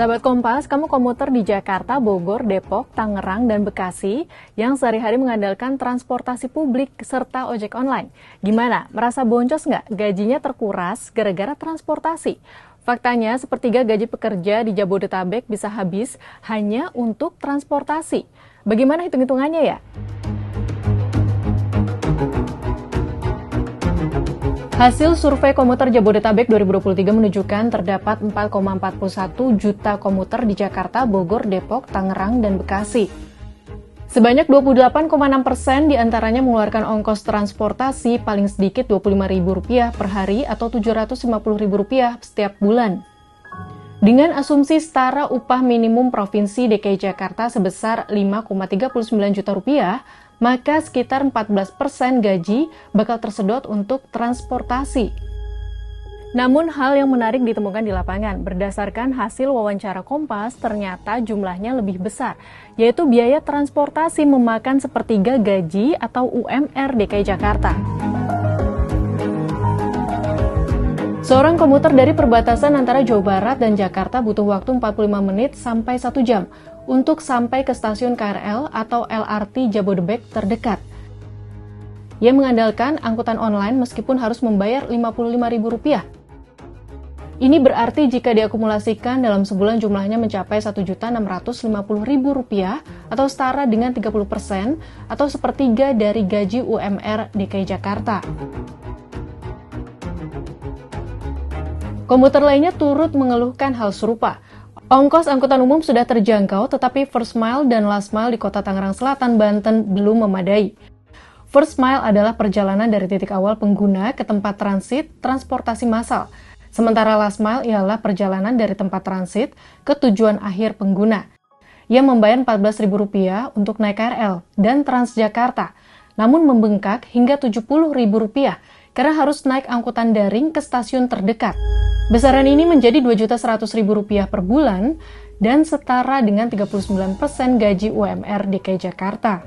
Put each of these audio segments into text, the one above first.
Sahabat Kompas, kamu komuter di Jakarta, Bogor, Depok, Tangerang, dan Bekasi yang sehari-hari mengandalkan transportasi publik serta ojek online. Gimana? Merasa boncos nggak? Gajinya terkuras gara-gara transportasi. Faktanya, sepertiga gaji pekerja di Jabodetabek bisa habis hanya untuk transportasi. Bagaimana hitung-hitungannya ya? Hasil survei komuter Jabodetabek 2023 menunjukkan terdapat 4,41 juta komuter di Jakarta, Bogor, Depok, Tangerang, dan Bekasi. Sebanyak 28,6% diantaranya mengeluarkan ongkos transportasi paling sedikit Rp25.000 per hari atau Rp750.000 setiap bulan. Dengan asumsi setara upah minimum Provinsi DKI Jakarta sebesar Rp5,39 juta, maka sekitar 14% gaji bakal tersedot untuk transportasi. Namun hal yang menarik ditemukan di lapangan. Berdasarkan hasil wawancara Kompas, ternyata jumlahnya lebih besar, yaitu biaya transportasi memakan sepertiga gaji atau UMR DKI Jakarta. Seorang komuter dari perbatasan antara Jawa Barat dan Jakarta butuh waktu 45 menit sampai 1 jam untuk sampai ke stasiun KRL atau LRT Jabodebek terdekat. Ia mengandalkan angkutan online meskipun harus membayar Rp55.000. Ini berarti jika diakumulasikan dalam sebulan jumlahnya mencapai Rp1.650.000 atau setara dengan 30% atau sepertiga dari gaji UMR DKI Jakarta. Komuter lainnya turut mengeluhkan hal serupa. Ongkos angkutan umum sudah terjangkau, tetapi first mile dan last mile di kota Tangerang Selatan, Banten belum memadai. First mile adalah perjalanan dari titik awal pengguna ke tempat transit transportasi massal. Sementara last mile ialah perjalanan dari tempat transit ke tujuan akhir pengguna. Ia membayar Rp14.000 untuk naik KRL dan Transjakarta, namun membengkak hingga Rp70.000 karena harus naik angkutan daring ke stasiun terdekat. Besaran ini menjadi Rp2.100.000 per bulan dan setara dengan 39% gaji UMR DKI Jakarta.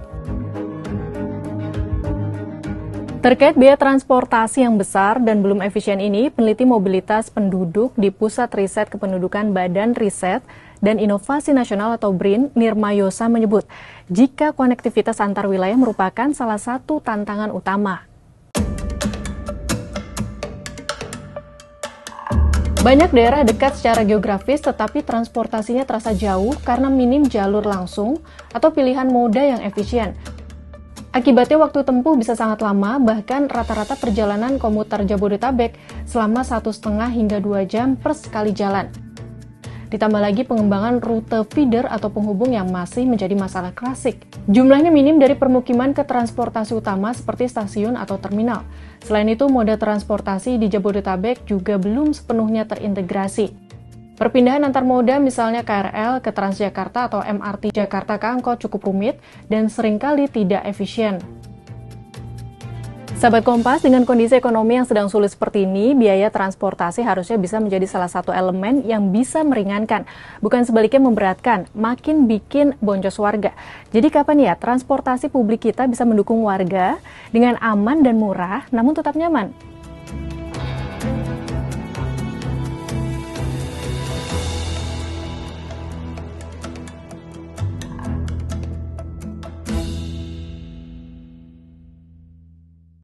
Terkait biaya transportasi yang besar dan belum efisien ini, peneliti mobilitas penduduk di Pusat Riset Kependudukan Badan Riset dan Inovasi Nasional atau BRIN, Nirma Yosa menyebut, jika konektivitas antar wilayah merupakan salah satu tantangan utama. Banyak daerah dekat secara geografis tetapi transportasinya terasa jauh karena minim jalur langsung atau pilihan moda yang efisien. Akibatnya waktu tempuh bisa sangat lama, bahkan rata-rata perjalanan komuter Jabodetabek selama 1,5 hingga 2 jam per sekali jalan. Ditambah lagi pengembangan rute feeder atau penghubung yang masih menjadi masalah klasik. Jumlahnya minim dari permukiman ke transportasi utama seperti stasiun atau terminal. Selain itu, moda transportasi di Jabodetabek juga belum sepenuhnya terintegrasi. Perpindahan antar moda misalnya KRL ke Transjakarta atau MRT Jakarta ke Angkot cukup rumit dan seringkali tidak efisien. Sahabat Kompas, dengan kondisi ekonomi yang sedang sulit seperti ini, biaya transportasi harusnya bisa menjadi salah satu elemen yang bisa meringankan, bukan sebaliknya memberatkan, makin bikin boncos warga. Jadi kapan ya transportasi publik kita bisa mendukung warga dengan aman dan murah, namun tetap nyaman?